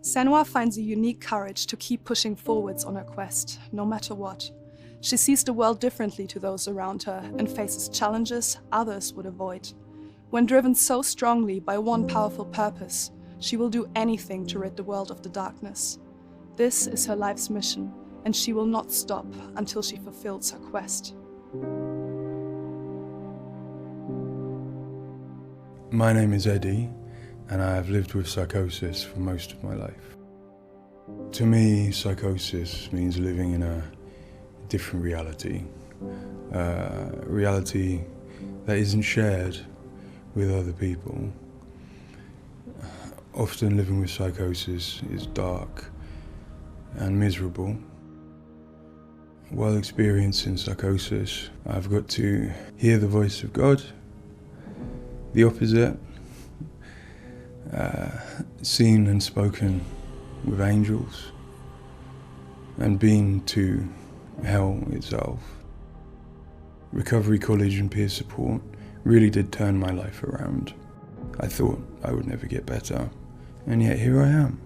Senua finds a unique courage to keep pushing forwards on her quest, no matter what. She sees the world differently to those around her and faces challenges others would avoid. When driven so strongly by one powerful purpose, she will do anything to rid the world of the darkness. This is her life's mission, and she will not stop until she fulfills her quest. My name is Eddie, and I have lived with psychosis for most of my life. To me, psychosis means living in a different reality, a reality that isn't shared with other people. Often living with psychosis is dark and miserable. While experiencing psychosis, I've got to hear the voice of God, the opposite, seen and spoken with angels, and been to hell itself. Recovery college and peer support really did turn my life around. I thought I would never get better, and yet here I am.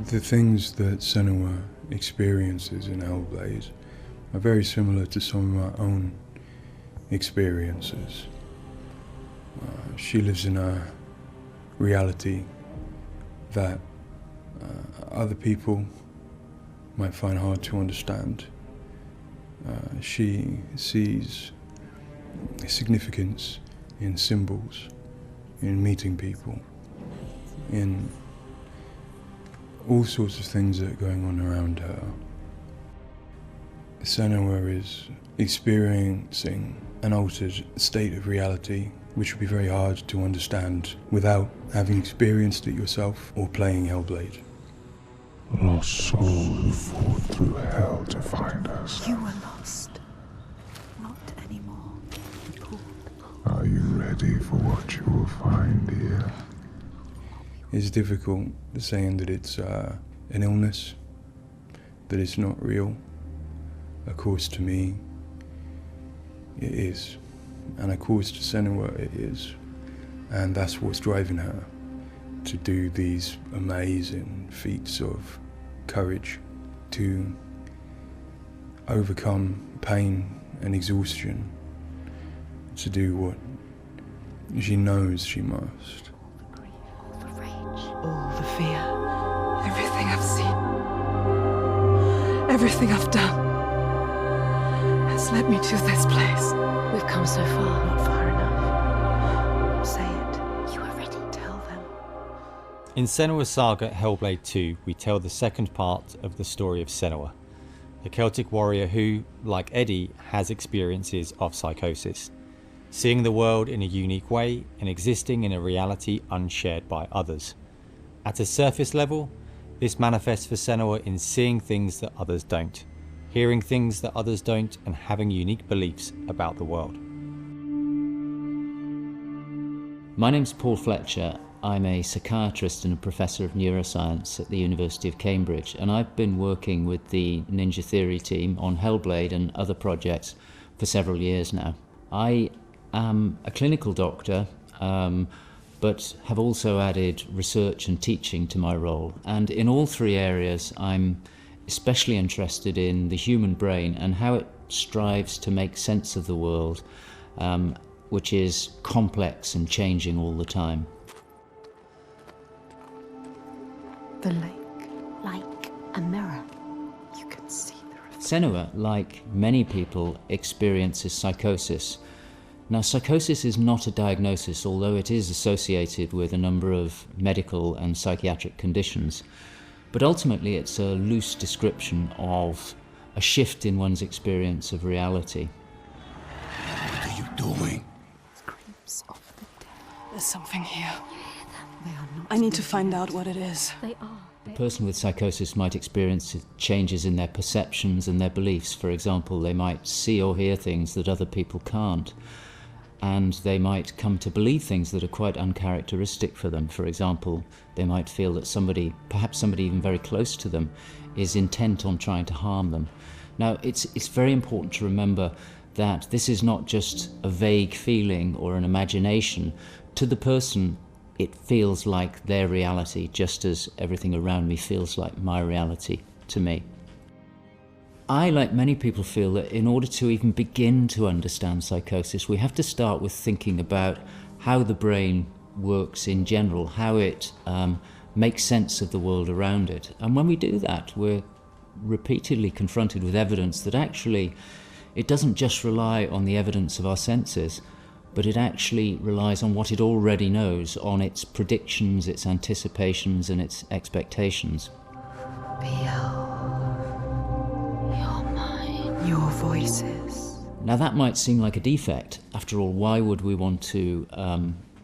The things that Senua experiences in Hellblade are very similar to some of my own experiences. She lives in a reality that other people might find hard to understand. She sees significance in symbols, in meeting people, in all sorts of things that are going on around her. Senua is experiencing an altered state of reality which would be very hard to understand without having experienced it yourself or playing Hellblade. Lost soul who fought through hell to find us. You were lost. Not anymore. Are you ready for what you will find here? It's difficult saying that it's an illness, that it's not real. Of course, to me, it is. And of course, to Senua, it is. And that's what's driving her to do these amazing feats of courage, to overcome pain and exhaustion, to do what she knows she must. All the fear. Everything I've seen, everything I've done, has led me to this place. We've come so far, not far enough. Say it. You are ready. Tell them. In Senua's Saga Hellblade 2, we tell the second part of the story of Senua, a Celtic warrior who, like Eddie, has experiences of psychosis, seeing the world in a unique way and existing in a reality unshared by others. At a surface level, this manifests for Senua in seeing things that others don't, hearing things that others don't, and having unique beliefs about the world. My name's Paul Fletcher. I'm a psychiatrist and a professor of neuroscience at the University of Cambridge, and I've been working with the Ninja Theory team on Hellblade and other projects for several years now. I am a clinical doctor, but have also added research and teaching to my role. And in all three areas, I'm especially interested in the human brain and how it strives to make sense of the world, which is complex and changing all the time. The lake, like a mirror. You can see the reflection. Senua, like many people, experiences psychosis. Now, psychosis is not a diagnosis, although it is associated with a number of medical and psychiatric conditions. But ultimately, it's a loose description of a shift in one's experience of reality. What are you doing? Screams of the dead. There's something here. They are not. I need to find out what it is. They are. A person with psychosis might experience changes in their perceptions and their beliefs. For example, they might see or hear things that other people can't. And they might come to believe things that are quite uncharacteristic for them. For example, they might feel that somebody, perhaps somebody even very close to them, is intent on trying to harm them. Now, it's very important to remember that this is not just a vague feeling or an imagination. To the person, it feels like their reality, just as everything around me feels like my reality to me. I, like many people, feel that in order to even begin to understand psychosis, we have to start with thinking about how the brain works in general, how it makes sense of the world around it. And when we do that, we're repeatedly confronted with evidence that actually it doesn't just rely on the evidence of our senses, but it actually relies on what it already knows, on its predictions, its anticipations, and its expectations. Your voices. Now that might seem like a defect. After all, why would we want to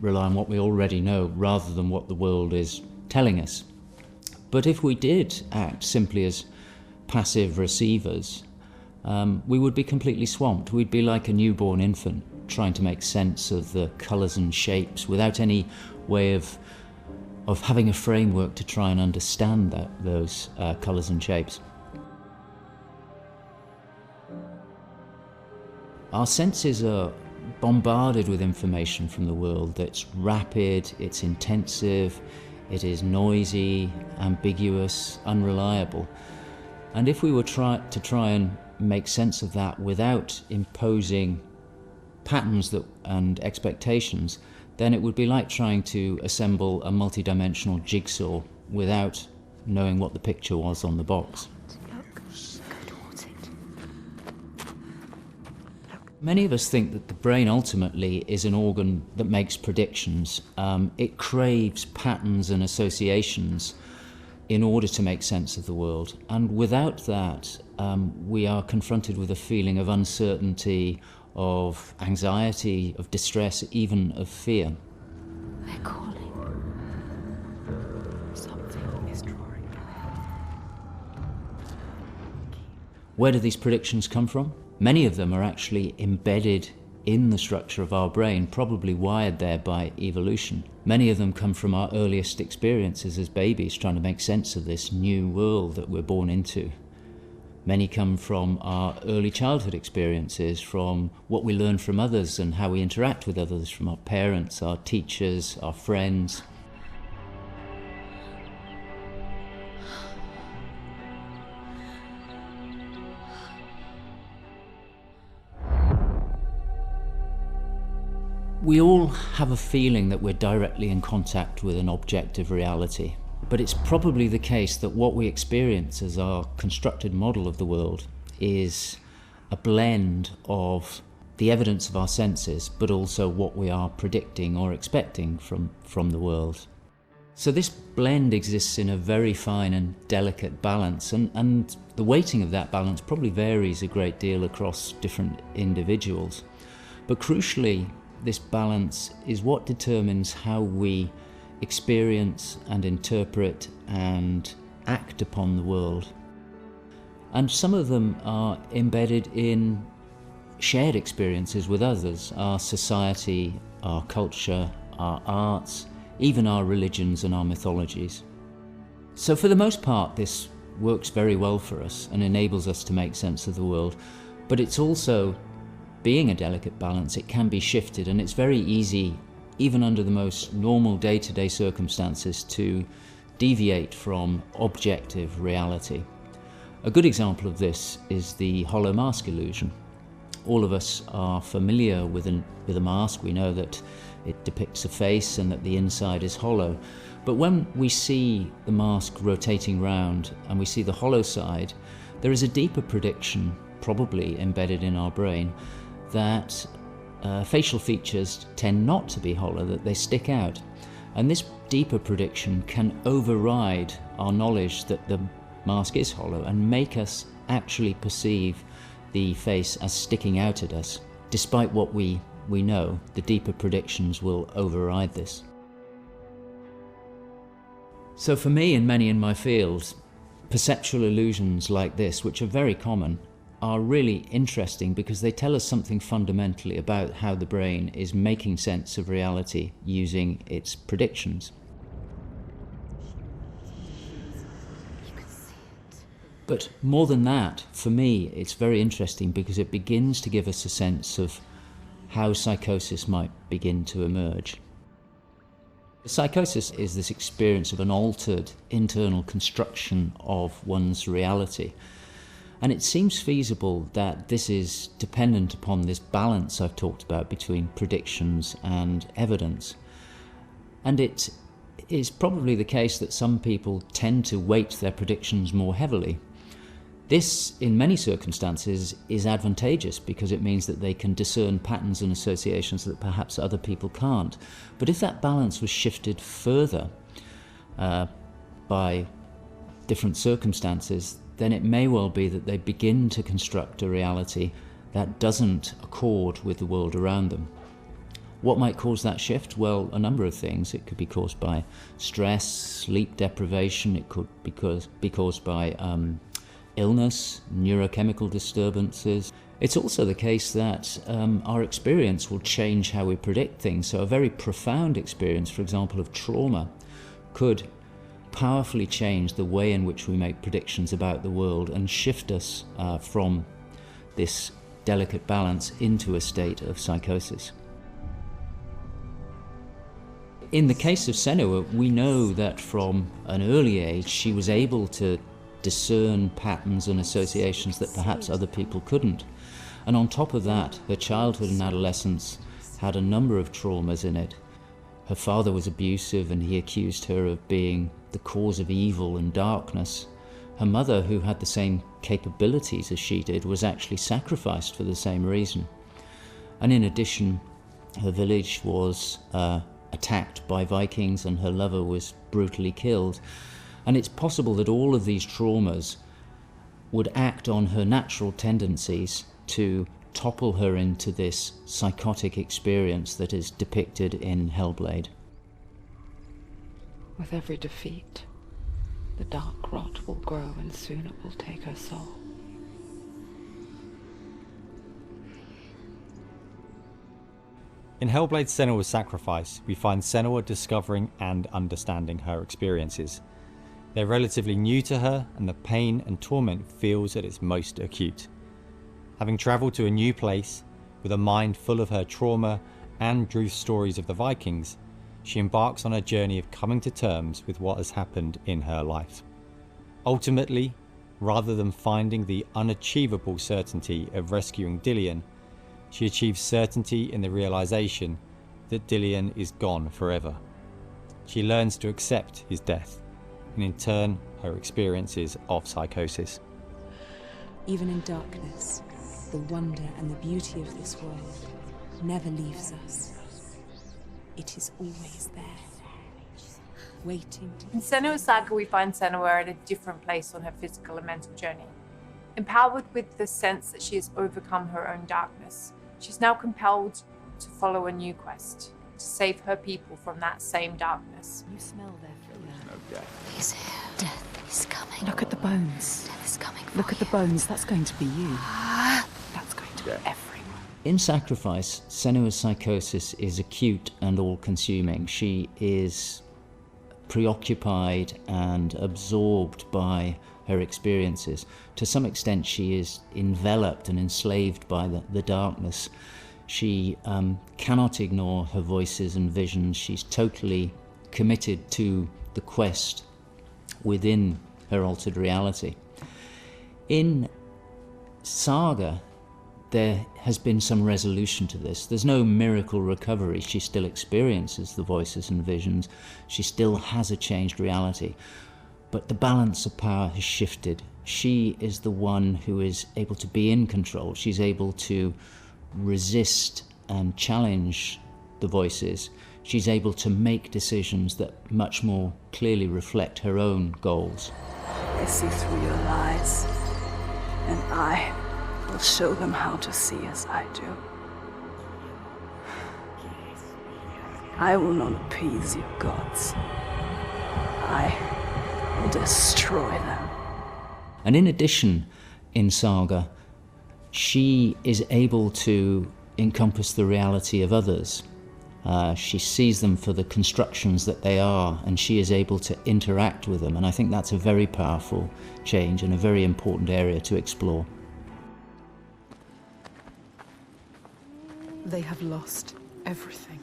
rely on what we already know rather than what the world is telling us? But if we did act simply as passive receivers, we would be completely swamped. We'd be like a newborn infant trying to make sense of the colours and shapes without any way of having a framework to try and understand those colours and shapes. Our senses are bombarded with information from the world that's rapid, it's intensive, it is noisy, ambiguous, unreliable. And if we were to try and make sense of that without imposing patterns and expectations, then it would be like trying to assemble a multi-dimensional jigsaw without knowing what the picture was on the box. Many of us think that the brain ultimately is an organ that makes predictions. It craves patterns and associations in order to make sense of the world. And without that, we are confronted with a feeling of uncertainty, of anxiety, of distress, even of fear. They're calling. Something is drawing near. Where do these predictions come from? Many of them are actually embedded in the structure of our brain, probably wired there by evolution. Many of them come from our earliest experiences as babies, trying to make sense of this new world that we're born into. Many come from our early childhood experiences, from what we learn from others and how we interact with others, from our parents, our teachers, our friends. We all have a feeling that we're directly in contact with an objective reality, but it's probably the case that what we experience as our constructed model of the world is a blend of the evidence of our senses, but also what we are predicting or expecting from the world. So this blend exists in a very fine and delicate balance, and the weighting of that balance probably varies a great deal across different individuals. But crucially, this balance is what determines how we experience and interpret and act upon the world. And some of them are embedded in shared experiences with others, our society, our culture, our arts, even our religions and our mythologies. So for the most part, this works very well for us and enables us to make sense of the world, but it's also, being a delicate balance, it can be shifted, and it's very easy, even under the most normal day-to-day circumstances, to deviate from objective reality. A good example of this is the hollow mask illusion. All of us are familiar with a mask. We know that it depicts a face and that the inside is hollow. But when we see the mask rotating round and we see the hollow side, there is a deeper prediction, probably embedded in our brain, that facial features tend not to be hollow, that they stick out. And this deeper prediction can override our knowledge that the mask is hollow and make us actually perceive the face as sticking out at us. Despite what we know, the deeper predictions will override this. So for me and many in my field, perceptual illusions like this, which are very common, are really interesting because they tell us something fundamentally about how the brain is making sense of reality using its predictions. You can see it. But more than that, for me, it's very interesting because it begins to give us a sense of how psychosis might begin to emerge. Psychosis is this experience of an altered internal construction of one's reality. And it seems feasible that this is dependent upon this balance I've talked about between predictions and evidence. And it is probably the case that some people tend to weight their predictions more heavily. This, in many circumstances, is advantageous because it means that they can discern patterns and associations that perhaps other people can't. But if that balance was shifted further by different circumstances, then it may well be that they begin to construct a reality that doesn't accord with the world around them. What might cause that shift? Well, a number of things. It could be caused by stress, sleep deprivation. It could be caused by illness, neurochemical disturbances. It's also the case that our experience will change how we predict things. So a very profound experience, for example, of trauma, could powerfully change the way in which we make predictions about the world and shift us from this delicate balance into a state of psychosis. In the case of Senua, we know that from an early age she was able to discern patterns and associations that perhaps other people couldn't. And on top of that, her childhood and adolescence had a number of traumas in it. Her father was abusive and he accused her of being the cause of evil and darkness. Her mother, who had the same capabilities as she did, was actually sacrificed for the same reason. And in addition, her village was attacked by Vikings and her lover was brutally killed. And it's possible that all of these traumas would act on her natural tendencies to topple her into this psychotic experience that is depicted in Hellblade. With every defeat, the dark rot will grow and soon it will take her soul. In Hellblade Senua's Sacrifice, we find Senua discovering and understanding her experiences. They're relatively new to her, and the pain and torment feels at its most acute. Having travelled to a new place, with a mind full of her trauma and Druth's stories of the Vikings, she embarks on a journey of coming to terms with what has happened in her life. Ultimately, rather than finding the unachievable certainty of rescuing Dillion, she achieves certainty in the realisation that Dillion is gone forever. She learns to accept his death, and in turn her experiences of psychosis. Even in darkness, the wonder and the beauty of this world never leaves us. It is always there, waiting to... In Senua's Saga, we find Senua at a different place on her physical and mental journey. Empowered with the sense that she has overcome her own darkness, she's now compelled to follow a new quest, to save her people from that same darkness. You smell their fear. He's here. Death is coming. Look at the bones. Death is coming for Look at the you. bones. That's going to be you. That's going to be everyone. In Sacrifice, Senua's psychosis is acute and all-consuming. She is preoccupied and absorbed by her experiences. To some extent, she is enveloped and enslaved by the darkness. She cannot ignore her voices and visions. She's totally committed to the quest within her altered reality. In Saga, there has been some resolution to this. There's no miracle recovery. She still experiences the voices and visions. She still has a changed reality. But the balance of power has shifted. She is the one who is able to be in control. She's able to resist and challenge the voices. She's able to make decisions that much more clearly reflect her own goals. I see through your lies, and I will show them how to see as I do. I will not appease your gods. I will destroy them. And in addition, in Saga, she is able to encompass the reality of others. She sees them for the constructions that they are, and she is able to interact with them. And I think that's a very powerful change and a very important area to explore. They have lost everything.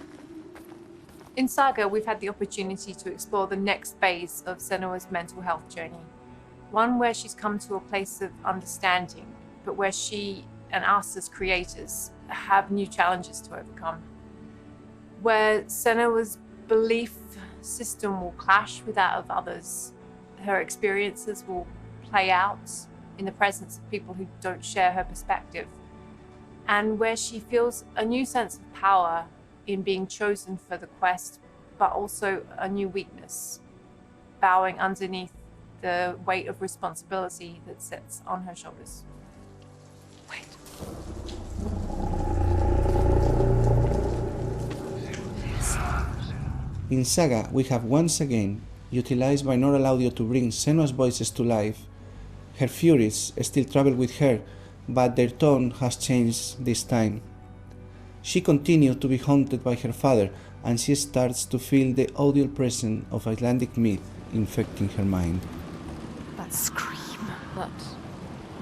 In Saga, we've had the opportunity to explore the next phase of Senua's mental health journey. One where she's come to a place of understanding, but where she and us as creators have new challenges to overcome. Where Senua's belief system will clash with that of others. Her experiences will play out in the presence of people who don't share her perspective. And where she feels a new sense of power in being chosen for the quest, but also a new weakness, bowing underneath the weight of responsibility that sits on her shoulders. Wait. In Saga, we have once again utilized binaural audio to bring Senua's voices to life. Her furies still travel with her, but their tone has changed this time. She continues to be haunted by her father, and she starts to feel the audial presence of Icelandic myth infecting her mind. That scream, that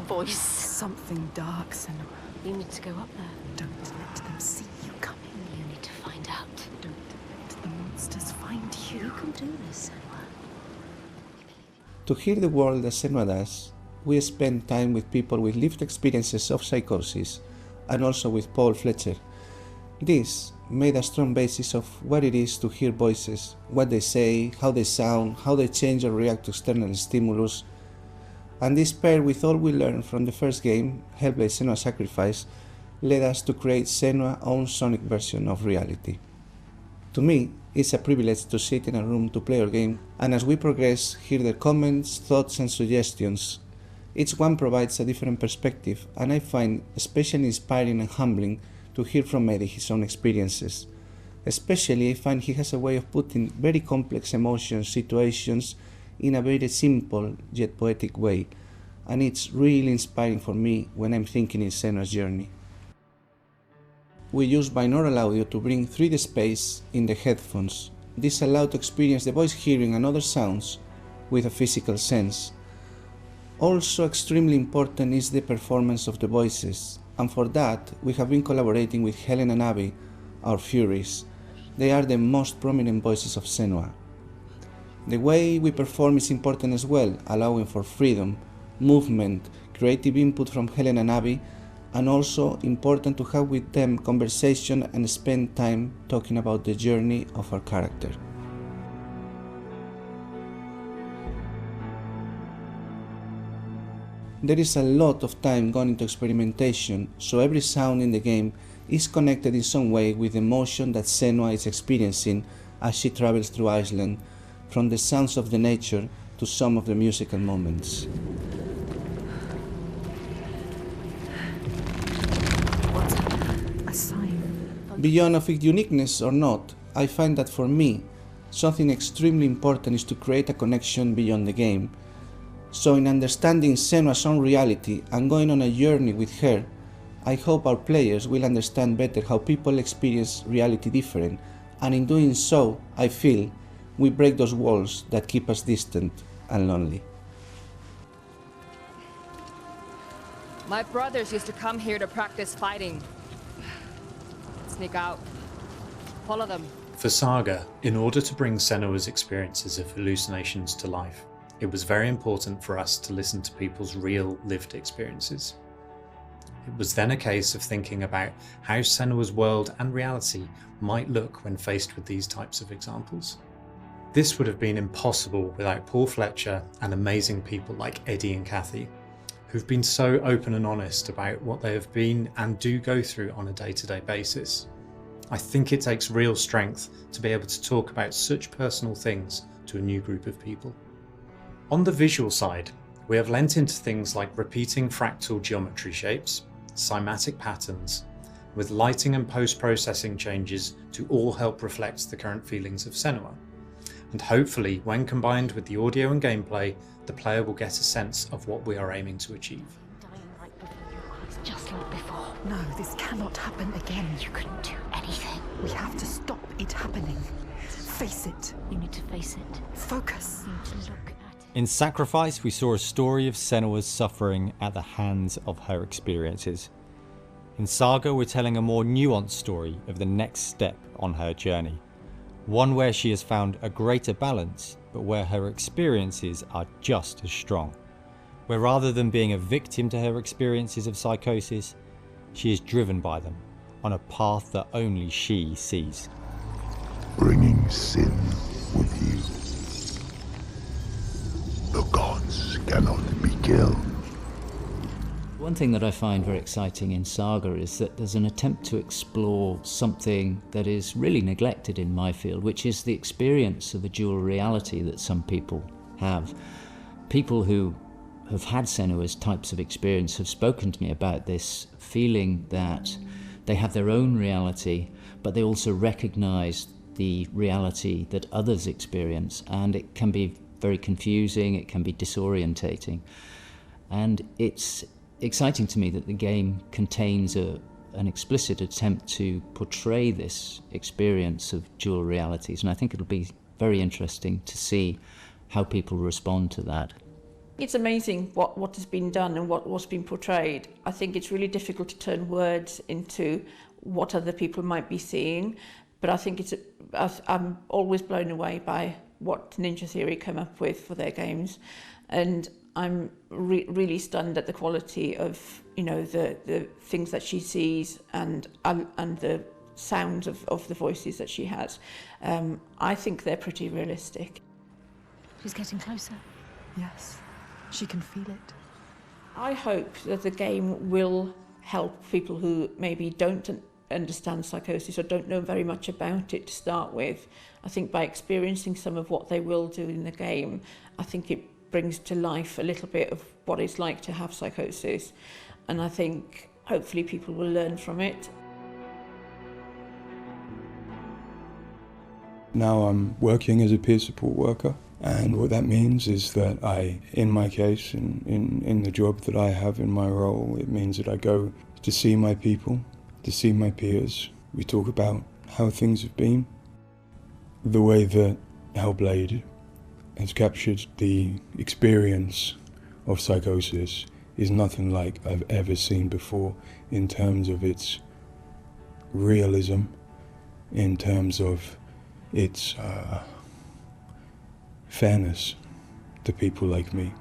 voice. Something dark, Senua. You need to go up there. Don't let them see you coming. You need to find out. Don't let the monsters find you. You can do this, Senua. To hear the world as Senua does, we spend time with people with lived experiences of psychosis, and also with Paul Fletcher. This made a strong basis of what it is to hear voices, what they say, how they sound, how they change or react to external stimulus. And this paired with all we learned from the first game, Hellblade: Senua's Sacrifice, led us to create Senua's own sonic version of reality. To me, it's a privilege to sit in a room to play our game, and as we progress, hear their comments, thoughts and suggestions. Each one provides a different perspective, and I find especially inspiring and humbling to hear from Eddie his own experiences. Especially I find he has a way of putting very complex emotions, situations in a very simple yet poetic way, and it's really inspiring for me when I'm thinking in Senua's journey. We use binaural audio to bring 3D space in the headphones. This allows to experience the voice hearing and other sounds with a physical sense. Also extremely important is the performance of the voices, and for that we have been collaborating with Helen and Abby, our Furies. They are the most prominent voices of Senua. The way we perform is important as well, allowing for freedom, movement, creative input from Helen and Abby, and also important to have with them conversation and spend time talking about the journey of our character. There is a lot of time gone into experimentation, so every sound in the game is connected in some way with the emotion that Senua is experiencing as she travels through Iceland, from the sounds of the nature to some of the musical moments. What's a sign? Beyond of its uniqueness or not, I find that for me, something extremely important is to create a connection beyond the game. So in understanding Senua's own reality and going on a journey with her, I hope our players will understand better how people experience reality different, and in doing so, I feel, we break those walls that keep us distant and lonely. My brothers used to come here to practice fighting. Sneak out. Follow them. For Saga, in order to bring Senua's experiences of hallucinations to life, it was very important for us to listen to people's real lived experiences. It was then a case of thinking about how Senua's world and reality might look when faced with these types of examples. This would have been impossible without Paul Fletcher and amazing people like Eddie and Kathy, who've been so open and honest about what they have been and do go through on a day-to-day basis. I think it takes real strength to be able to talk about such personal things to a new group of people. On the visual side, we have lent into things like repeating fractal geometry shapes, cymatic patterns, with lighting and post-processing changes to all help reflect the current feelings of Senua. And hopefully, when combined with the audio and gameplay, the player will get a sense of what we are aiming to achieve. Dying right before your eyes, just like before. No, this cannot happen again. You couldn't do anything. We have to stop it happening. Face it. You need to face it. Focus. You need to look at it. In Sacrifice, we saw a story of Senua's suffering at the hands of her experiences. In Saga, we're telling a more nuanced story of the next step on her journey. One where she has found a greater balance, but where her experiences are just as strong. Where rather than being a victim to her experiences of psychosis, she is driven by them, on a path that only she sees. Bringing sin with you. The gods cannot be killed. One thing that I find very exciting in Saga is that there's an attempt to explore something that is really neglected in my field, which is the experience of a dual reality that some people have. People who have had Senua's types of experience have spoken to me about this feeling that they have their own reality, but they also recognize the reality that others experience, and it can be very confusing, it can be disorientating. And it's exciting to me that the game contains an explicit attempt to portray this experience of dual realities, and I think it'll be very interesting to see how people respond to that. It's amazing what has been done and what's been portrayed. I think it's really difficult to turn words into what other people might be seeing, but I think I'm always blown away by what Ninja Theory come up with for their games, and I'm really stunned at the quality of the things that she sees and the sounds of the voices that she has. I think they're pretty realistic. She's getting closer. Yes, she can feel it. I hope that the game will help people who maybe don't understand psychosis or don't know very much about it to start with. I think by experiencing some of what they will do in the game, I think it brings to life a little bit of what it's like to have psychosis, and I think hopefully people will learn from it. Now I'm working as a peer support worker, and what that means is that in my case, in the job that I have in my role, it means that I go to see my people, to see my peers. We talk about how things have been. The way that Hellblade has captured the experience of psychosis is nothing like I've ever seen before in terms of its realism, in terms of its fairness to people like me.